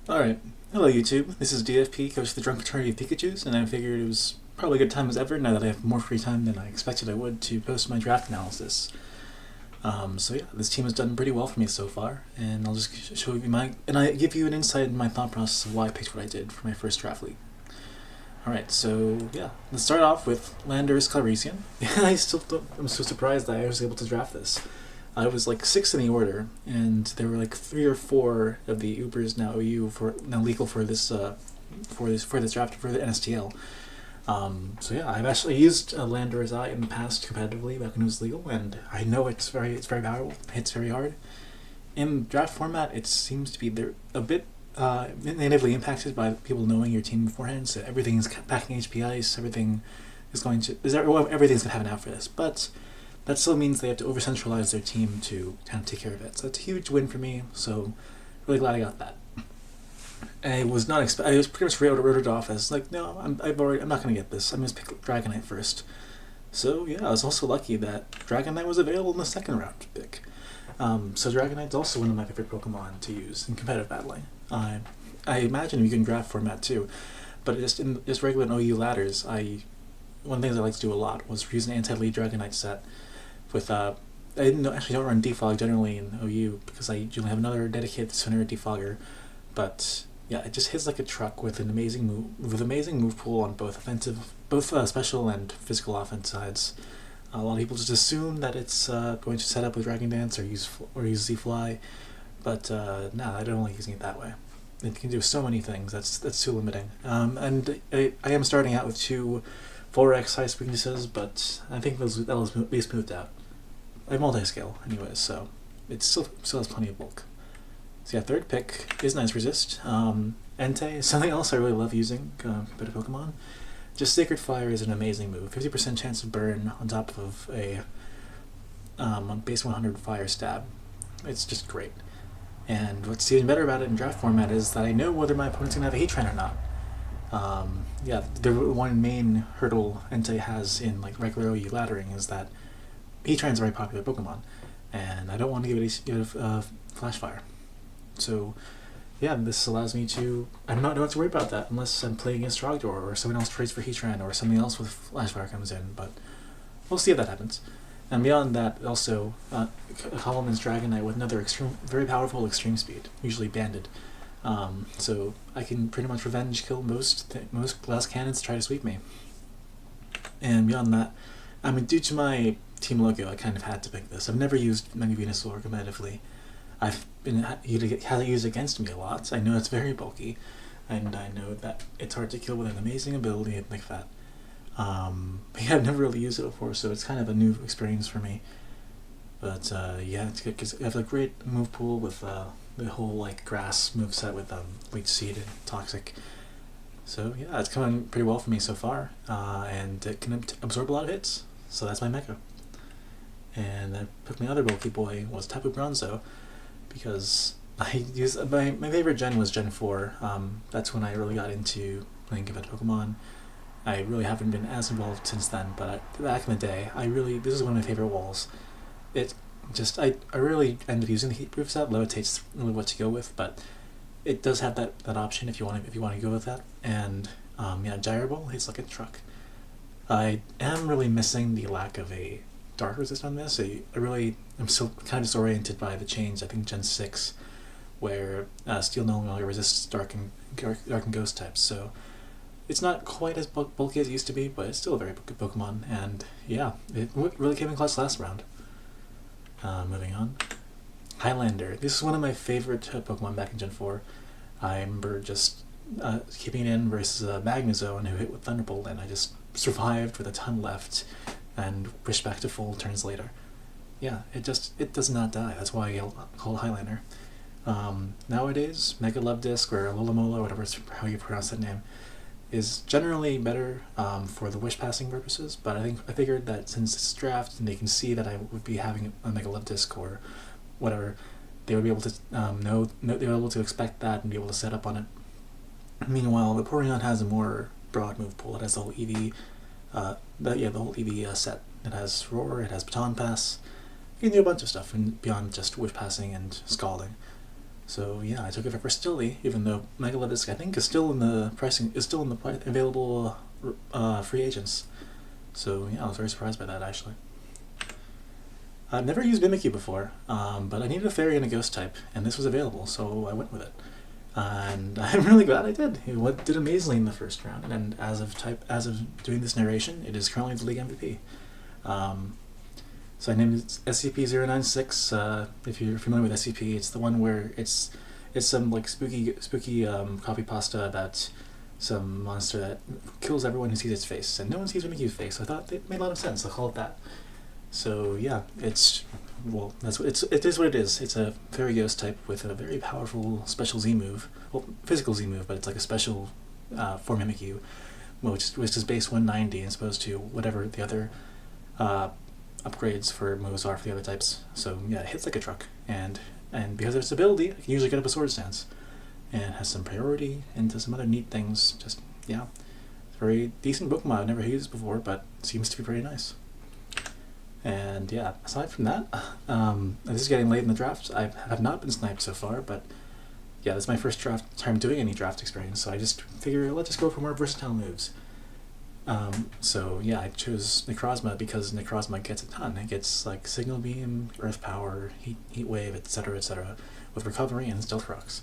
Alright, hello YouTube, this is DFP, coach of the Drunk Fraternity of Pikachus, and I figured it was probably a good time as ever, now that I have more free time than I expected I would, to post my draft analysis. So yeah, this team has done pretty well for me so far, and I'll just show you I give you an insight into my thought process of why I picked what I did for my first draft league. Alright, so yeah, let's start off with Lander's Calrissian. I'm so surprised that I was able to draft this. I was like 6th in the order, and there were like 3 or 4 of the Ubers now now legal for this draft for the NSTL. So yeah, I've actually used Lander's Eye in the past competitively back when it was legal, and I know it's very powerful. It hits very hard. In draft format, it seems to be a bit negatively impacted by people knowing your team beforehand. So everything is packing HP ice. Everything is everything's gonna have an out for this, but that still means they have to over-centralize their team to kind of take care of it. So it's a huge win for me, so really glad I got that. I was pretty much wrote it off as like, no, I'm not going to get this. I'm going to pick Dragonite first. So yeah, I was also lucky that Dragonite was available in the second round pick. So Dragonite's also one of my favorite Pokemon to use in competitive battling. I imagine you can draft format too, but in regular OU ladders, one of the things I like to do a lot was use an anti-lead Dragonite set with I actually don't run defog generally in OU because I usually have another dedicated Spinner defogger, but yeah, it just hits like a truck with an amazing move pool on both special and physical offense sides. A lot of people just assume that it's going to set up with Dragon Dance or use Z-Fly, but no, I don't like using it that way. It can do so many things. That's too limiting. And I am starting out with 2 4x size weaknesses, but I think that'll be smoothed out. I have multi-scale anyways, so it still has plenty of bulk. So yeah, third pick is Nice Resist. Entei is something else I really love using compared to Pokemon. Just Sacred Fire is an amazing move. 50% chance of burn on top of a base 100 fire stab. It's just great. And what's even better about it in draft format is that I know whether my opponent's going to have a Heatran or not. Yeah, the one main hurdle Entei has in like regular OU laddering is that Heatran's a very popular Pokemon, and I don't want to give it Flash Fire. So yeah, this allows me to I don't have to worry about that unless I'm playing against Trogdor or someone else trades for Heatran or something else with Flash Fire comes in, but we'll see if that happens. And beyond that, also Holloman's Dragonite with another very powerful extreme speed, usually banded. So I can pretty much revenge kill most glass cannons to try to sweep me. And beyond that, I mean, due to my team logo, I kind of had to pick this. I've never used Mega Venusaur competitively. It has used against me a lot. I know it's very bulky, and I know that it's hard to kill with an amazing ability like that. But yeah, I've never really used it before, so it's kind of a new experience for me. But yeah, it's good because I have a great move pool with the whole like grass moveset with Leech Seed and Toxic. So yeah, it's coming pretty well for me so far, and it can absorb a lot of hits. So that's my Mecha. And I picked my other bulky boy was Tapu Bronzo, because I used my favorite gen was Gen 4. That's when I really got into playing competitive Pokemon. I really haven't been as involved since then, but back in the day, this is one of my favorite walls. I really ended up using the Heat Proof set. Levitate's really what to go with, but it does have that option if you want to go with that. And yeah, Gyro Ball hits like a truck. I am really missing the lack of a Dark Resist on this. I'm still kind of disoriented by the change. I think Gen 6, where Steel no longer resists Dark and Ghost types. So it's not quite as bulky as it used to be, but it's still a very good Pokemon. And yeah, it really came in clutch last round. Moving on. Highlander. This is one of my favorite Pokemon back in Gen 4. I remember just keeping it in versus Magnezone who hit with Thunderbolt, and I just survived with a ton left and pushed back to full turns later. Yeah, it does not die. That's why I call it Highlander. Nowadays, Mega Love Disc or Lolamola, whatever how you pronounce that name, is generally better for the wish passing purposes, but I figured that since it's draft and they can see that I would be having a Mega Love Disc or whatever, they would be able to they were able to expect that and be able to set up on it. Meanwhile, the Vaporeon has a more broad move pool. It has the whole EV, the whole EV set. It has Roar, it has Baton Pass. You can do a bunch of stuff beyond just Wish Passing and Scalding. So yeah, I took it for versatility, even though Megalodisk I think is still in the available free agents. So yeah, I was very surprised by that actually. I've never used Mimikyu before, but I needed a fairy and a ghost type, and this was available, so I went with it. And I'm really glad I did. It did amazingly in the first round, and as of doing this narration, it is currently the league MVP. So I named it SCP-096. If you're familiar with SCP, it's the one where it's some like spooky copy pasta about some monster that kills everyone who sees its face, and no one sees Mimikyu's face. So I thought it made a lot of sense. I'll call it that. So yeah, it is what it is. It's a fairy ghost type with a very powerful special Z move, well, physical Z move, but it's like a special for Mimikyu, which is base 190 as opposed to whatever the other upgrades for moves are for the other types. So yeah, it hits like a truck, and because of its ability, it can usually get up a sword stance, and has some priority into some other neat things. Just yeah, it's a very decent Pokemon. I've never used before, but it seems to be pretty nice. And yeah, aside from that, this is getting late in the draft. I have not been sniped so far, but yeah, this is my first time doing any draft experience, so I just figure let's just go for more versatile moves. So yeah, I chose Necrozma because Necrozma gets a ton. It gets like Signal Beam, Earth Power, Heat Wave, etc., with Recovery and Stealth Rocks.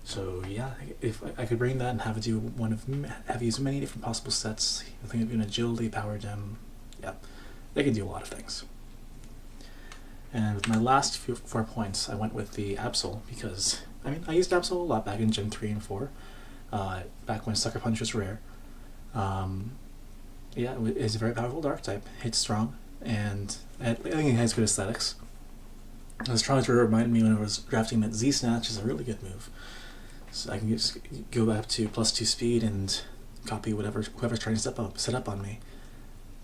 So yeah, if I could bring that and have it do have used many different possible sets, I think it'd be an Agility, Power Gem, yeah. They can do a lot of things. And with my last 4 points, I went with the Absol because, I mean, I used Absol a lot back in Gen 3 and 4, back when Sucker Punch was rare. Yeah, it's a very powerful Dark type, hits strong, and I think it has good aesthetics. I was trying to remind me when I was drafting that Z-Snatch is a really good move. So I can just go back to +2 speed and copy whoever's trying to set up on me.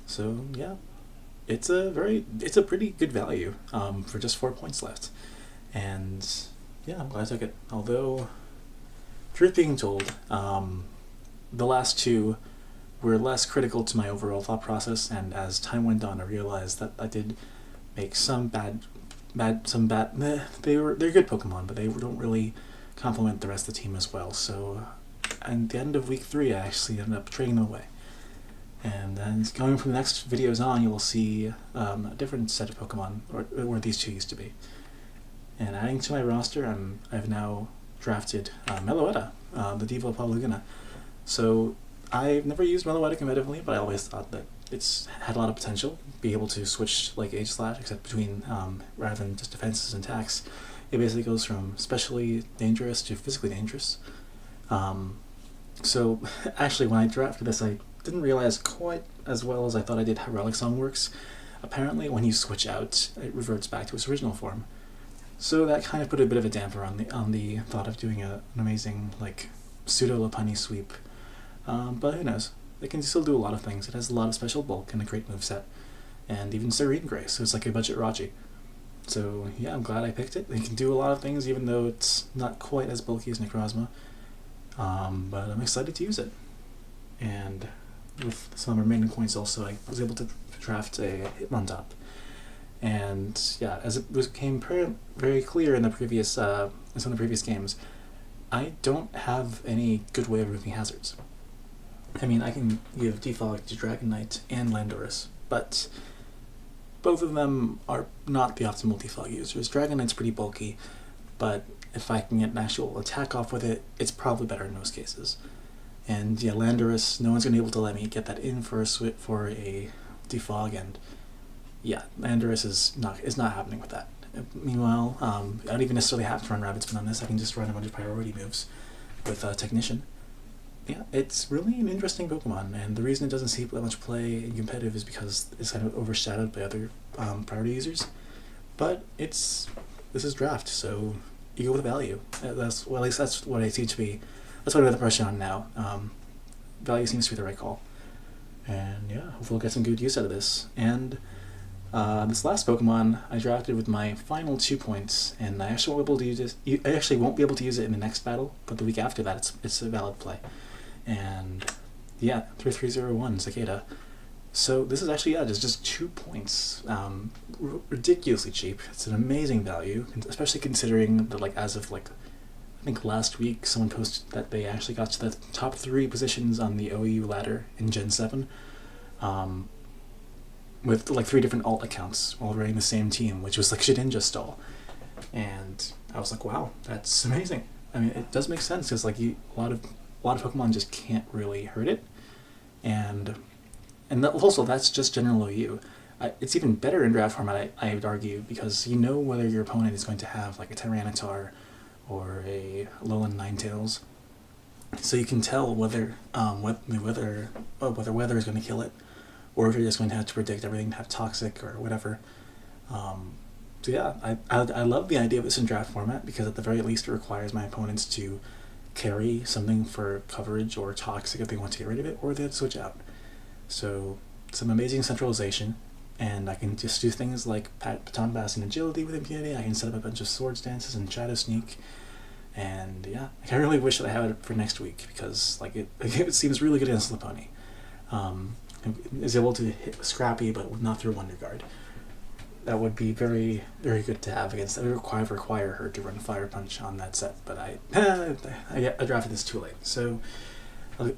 So yeah. It's a pretty good value for just 4 points left, and yeah, I'm glad I took it. Although, truth being told, the last two were less critical to my overall thought process, and as time went on, I realized that I did make some they're good Pokemon, but they don't really complement the rest of the team as well. So, at the end of week 3, I actually ended up trading them away. And then going from the next videos on, you will see a different set of Pokemon, or where these two used to be. And adding to my roster, I've now drafted Meloetta, the Diva of Plavalaguna. So I've never used Meloetta competitively, but I always thought that it's had a lot of potential. Be able to switch like Aegislash, except between rather than just defenses and attacks. It basically goes from specially dangerous to physically dangerous. So actually, when I drafted this, I didn't realize quite as well as I thought I did how Relic Song works. Apparently, when you switch out, it reverts back to its original form. So that kind of put a bit of a damper on the thought of doing an amazing like pseudo Lopunny sweep. But who knows? It can still do a lot of things. It has a lot of special bulk and a great moveset, and even Serene Grace, so it's like a budget Raji. So yeah, I'm glad I picked it. It can do a lot of things, even though it's not quite as bulky as Necrozma. But I'm excited to use it. And with some remaining coins also, I was able to draft a Hitmontop. And yeah, as it became very clear in the previous in some of the previous games, I don't have any good way of removing hazards. I mean, I can give Defog to Dragonite and Landorus, but both of them are not the optimal Defog users. Dragonite's pretty bulky, but if I can get an actual attack off with it, it's probably better in most cases. And yeah, Landorus, no one's going to be able to let me get that in for a Defog, and yeah, Landorus is not happening with that. Meanwhile, I don't even necessarily have to run Rabbit Spin on this. I can just run a bunch of priority moves with Technician. Yeah, it's really an interesting Pokemon, and the reason it doesn't see that much play in competitive is because it's kind of overshadowed by other priority users. But this is draft, so you go with value. At least that's what I see to be. That's what I have the impression on now. Value seems to be the right call, and yeah, hopefully we'll get some good use out of this. And this last Pokemon I drafted with my final 2 points, and I actually won't be able to use it. I actually won't be able to use it in the next battle, but the week after that, it's a valid play. And yeah, 3301 Cicada. So this is actually just 2 points. Ridiculously cheap. It's an amazing value, especially considering that as of I think last week someone posted that they actually got to the top 3 positions on the OU ladder in Gen 7, with like 3 different alt accounts all running the same team, which was like Shedinja stall. And I was like, wow, that's amazing. I mean, it does make sense because like a lot of Pokemon just can't really hurt it, and also that's just general OU. It's even better in draft format, I would argue, because you know whether your opponent is going to have like a Tyranitar or a Alolan Ninetales, so you can tell whether weather is going to kill it, or if you're just going to have to predict everything to have Toxic or whatever. So yeah, I love the idea of this in draft format because at the very least it requires my opponents to carry something for coverage or Toxic if they want to get rid of it, or they have to switch out. So some amazing centralization, and I can just do things like Baton Pass and Agility with impunity. I can set up a bunch of Swords Dances and Shadow Sneak, and yeah, I really wish that I had it for next week because like it seems really good against Lopunny. Is able to hit Scrappy but not through Wonder Guard. That would be very, very good to have against. That would require her to run Fire Punch on that set, but I drafted this too late, so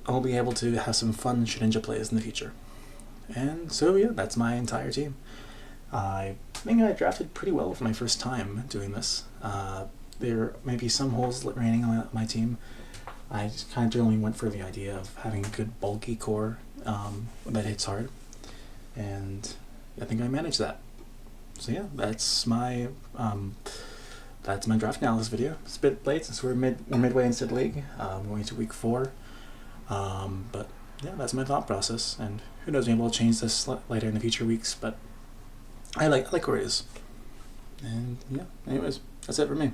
I'll be able to have some fun Shedinja plays in the future. And so yeah, that's my entire team. I think I drafted pretty well for my first time doing this. There may be some holes remaining on my team. I just kind of generally went for the idea of having a good bulky core that hits hard, and I think I managed that. So yeah, that's my draft analysis video. It's a bit late since we're midway in Sid League. I'm going to week 4, but yeah, that's my thought process. And who knows, maybe we'll change this later in the future weeks. But I like where it is. And yeah, anyways, that's it for me.